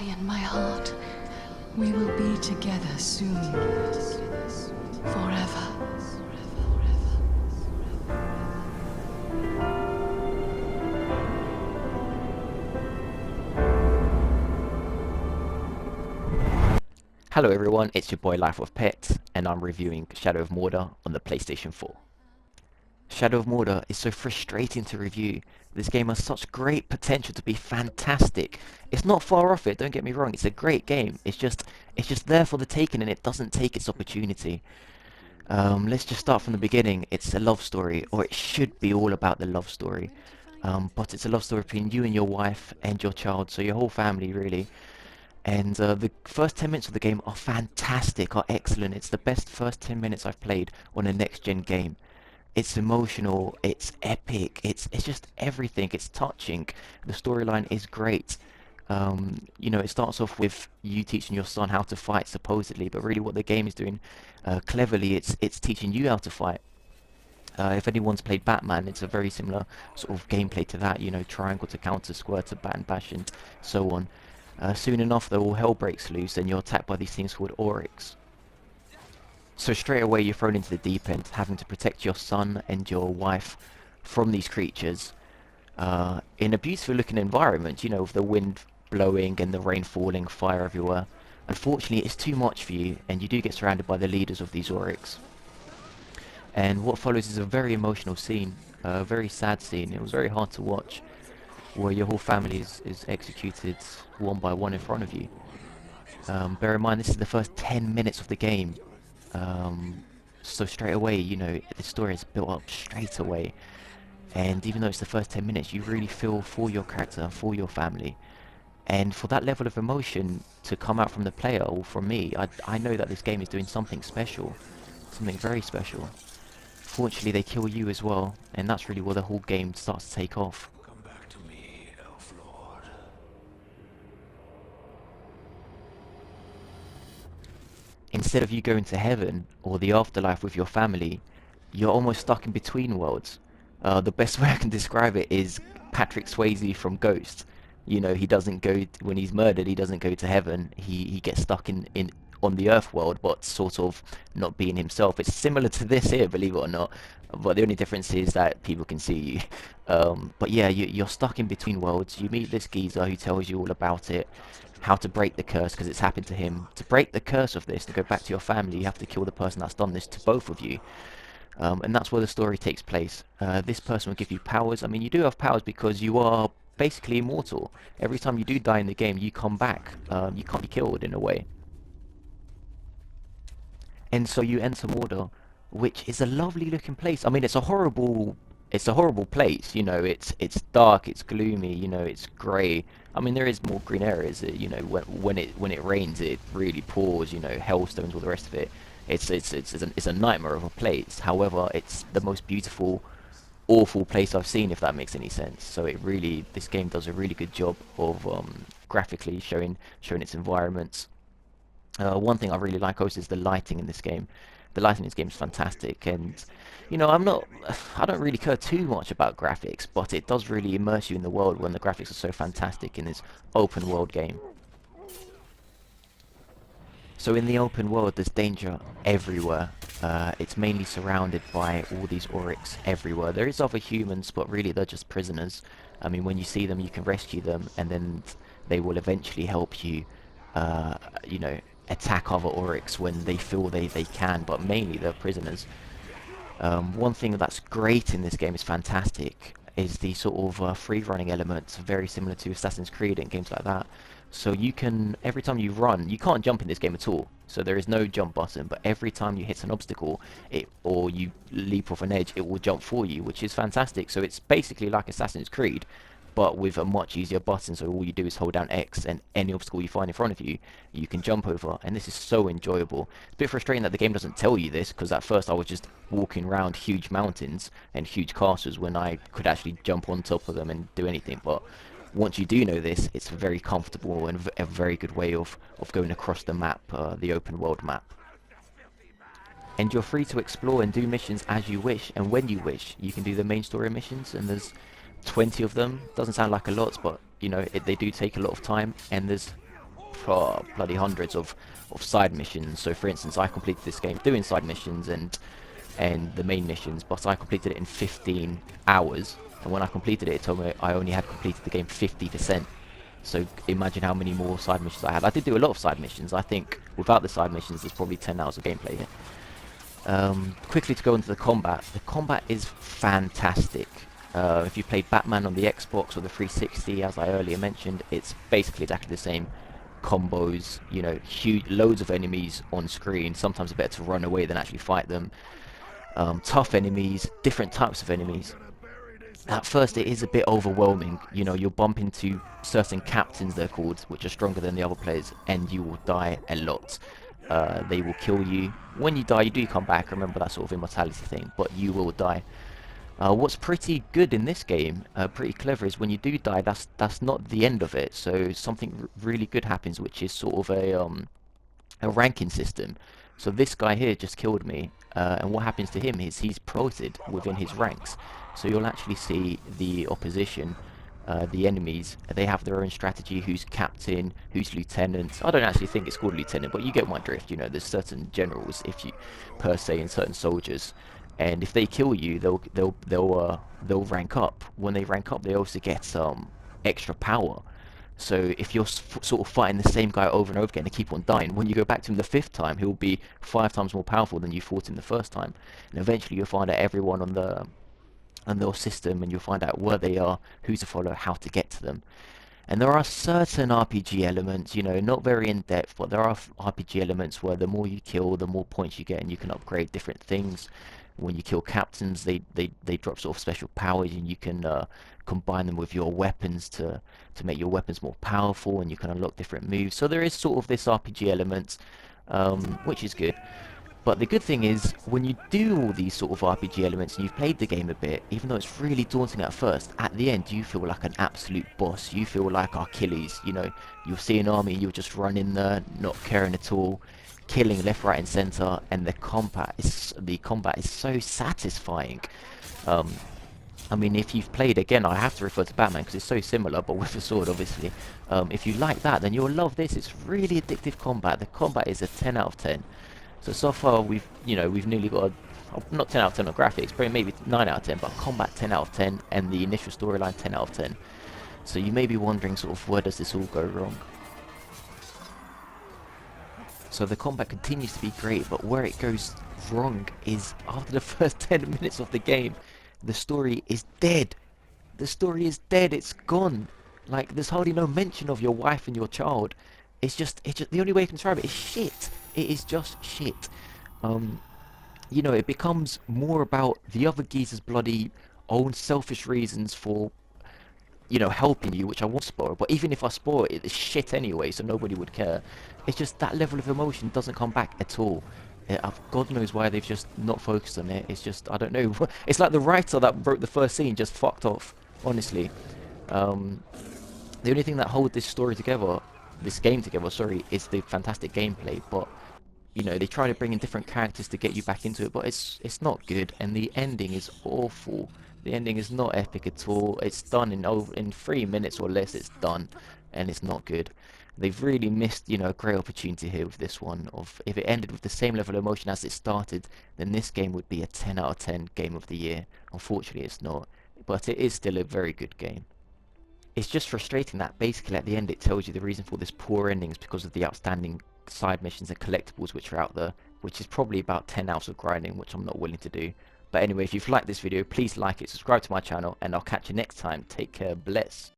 Italian, my heart. We will be together soon. Forever. Hello everyone, it's your boy Lifeofpet, and I'm reviewing Shadow of Mordor on the PlayStation 4. Shadow of Mordor is so frustrating to review. This game has such great potential to be fantastic. It's not far off it, don't get me wrong, it's a great game. It's just there for the taking and it doesn't take its opportunity. Let's just start from the beginning. It's a love story, or it should be all about the love story. But it's a love story between you and your wife and your child, so your whole family really. And the first 10 minutes of the game are fantastic, are excellent. It's the best first 10 minutes I've played on a next-gen game. It's emotional, it's epic, it's just everything. It's touching. The storyline is great. You know, it starts off with you teaching your son how to fight, supposedly, but really what the game is doing cleverly, it's teaching you how to fight. If anyone's played Batman, it's a very similar sort of gameplay to that, you know, triangle to counter, square to bat and bash, and so on. Soon enough, though, all hell breaks loose and you're attacked by these things called Oryx. So straight away you're thrown into the deep end, having to protect your son and your wife from these creatures in a beautiful looking environment, you know, with the wind blowing and the rain falling, fire everywhere. Unfortunately, it's too much for you, and you do get surrounded by the leaders of these Oryx. And what follows is a very emotional scene, a very sad scene. It was very hard to watch, where your whole family is executed one by one in front of you. Bear in mind, this is the first 10 minutes of the game. So straight away, you know, the story is built up straight away. And even though it's the first 10 minutes, you really feel for your character, for your family. And for that level of emotion to come out from the player, or from me, I know that this game is doing something special. Something very special. Fortunately, they kill you as well, and that's really where the whole game starts to take off. Instead of you going to heaven or the afterlife with your family, you're almost stuck in between worlds. The best way I can describe it is Patrick Swayze from Ghost. You know, he doesn't go when he's murdered. He doesn't go to heaven. He gets stuck in on the Earth world, but sort of not being himself. It's similar to this here, believe it or not. But the only difference is that people can see you. But yeah, you're stuck in between worlds. You meet this geezer who tells you all about it, how to break the curse, because it's happened to him. To break the curse of this, to go back to your family, you have to kill the person that's done this to both of you. And that's where the story takes place. This person will give you powers. I mean, you do have powers because you are basically immortal. Every time you do die in the game, you come back. You can't be killed in a way. And so you enter Mordor, which is a lovely looking place. I mean, it's a horrible place, you know. It's dark, it's gloomy, you know, it's grey. I mean, there is more green areas, you know. When it rains, it really pours, you know, hailstones, all the rest of it. It's a nightmare of a place. However, it's the most beautiful, awful place I've seen, if that makes any sense. So this game does a really good job of graphically showing its environments. One thing I really like also is the lighting in this game. The lighting in this game is fantastic, and you know, I don't really care too much about graphics, but it does really immerse you in the world when the graphics are so fantastic in this open world game. So in the open world, there's danger everywhere. It's mainly surrounded by all these Oryx everywhere. There is other humans, but really they're just prisoners. I mean, when you see them, you can rescue them, and then they will eventually help you, you know, attack other Oryx when they feel they can, but mainly they're prisoners. One thing that's great in this game is fantastic is the sort of free-running elements, very similar to Assassin's Creed and games like that. So you can, every time you run, you can't jump in this game at all. So there is no jump button, but every time you hit an obstacle, or you leap off an edge, it will jump for you, which is fantastic. So it's basically like Assassin's Creed, but with a much easier button. So all you do is hold down X, and any obstacle you find in front of you, you can jump over, and this is so enjoyable. It's a bit frustrating that the game doesn't tell you this, because at first I was just walking around huge mountains and huge castles when I could actually jump on top of them and do anything. But once you do know this, it's very comfortable and a very good way of going across the map, the open world map. And you're free to explore and do missions as you wish and when you wish. You can do the main story missions, and there's 20 of them. Doesn't sound like a lot, but you know, they do take a lot of time. And there's bloody hundreds of side missions. So for instance, I completed this game doing side missions and the main missions, but I completed it in 15 hours, and when I completed it, it told me I only had completed the game 50%. So imagine how many more side missions I had. I did do a lot of side missions. I think without the side missions, there's probably 10 hours of gameplay here. Quickly to go into the combat is fantastic. If you played Batman on the Xbox or the 360, as I earlier mentioned, it's basically exactly the same. Combos, you know, huge, loads of enemies on screen. Sometimes it's better to run away than actually fight them. Tough enemies, different types of enemies. At first it is a bit overwhelming, you know, you'll bump into certain captains, they're called, which are stronger than the other players, and you will die a lot. They will kill you. When you die, you do come back, remember that sort of immortality thing, but you will die. What's pretty good in this game, pretty clever, is when you do die, that's not the end of it. So something really good happens, which is sort of a ranking system. So this guy here just killed me, and what happens to him is he's promoted within his ranks. So you'll actually see the opposition, the enemies, they have their own strategy, who's captain, who's lieutenant. I don't actually think it's called lieutenant, but you get my drift. You know, there's certain generals, if you per se, and certain soldiers, and if they kill you, they'll rank up. When they rank up, they also get some extra power. So if you're sort of fighting the same guy over and over again and keep on dying, when you go back to him the 5th time, he'll be 5 times more powerful than you fought him the 1st time. And eventually you'll find out everyone on their system, and you'll find out where they are, who to follow, how to get to them. And there are certain RPG elements, you know, not very in-depth, but there are RPG elements where the more you kill, the more points you get, and you can upgrade different things. When you kill captains, they drop sort of special powers, and you can combine them with your weapons to make your weapons more powerful, and you can unlock different moves. So there is sort of this RPG element, which is good. But the good thing is, when you do all these sort of RPG elements and you've played the game a bit, even though it's really daunting at first, at the end you feel like an absolute boss. You feel like Achilles, you know, you'll see an army, you'll just run in there, not caring at all, killing left, right and centre, and the combat is so satisfying. I mean, if you've played, again, I have to refer to Batman because it's so similar, but with a sword, obviously. If you like that, then you'll love this. It's really addictive combat. The combat is a 10 out of 10. So far we've nearly got not 10 out of 10 on graphics, probably maybe 9 out of 10, but combat 10 out of 10, and the initial storyline 10 out of 10. So you may be wondering sort of where does this all go wrong. So the combat continues to be great, but where it goes wrong is after the first 10 minutes of the game, the story is dead. The story is dead, it's gone. Like, there's hardly no mention of your wife and your child. It's just the only way I can describe it is shit. It is just shit. You know, it becomes more about the other geezer's bloody own selfish reasons for, you know, helping you, which I won't spoil, but even if I spoil it, it's shit anyway, so nobody would care. It's just that level of emotion doesn't come back at all. God knows why they've just not focused on it. It's just, I don't know. It's like the writer that wrote the first scene just fucked off, honestly. The only thing that holds this story together, this game together, sorry, is the fantastic gameplay, but you know, they try to bring in different characters to get you back into it, but it's not good, and the ending is awful. The ending is not epic at all. It's done in 3 minutes or less. It's done, and it's not good. They've really missed, you know, a great opportunity here with this one. Of if it ended with the same level of emotion as it started, then this game would be a 10 out of 10 game of the year. Unfortunately, it's not, but it is still a very good game. It's just frustrating that basically at the end it tells you the reason for this poor ending is because of the outstanding side missions and collectibles which are out there, which is probably about 10 hours of grinding, which I'm not willing to do. But anyway, if you've liked this video, please like it, subscribe to my channel, and I'll catch you next time. Take care, bless.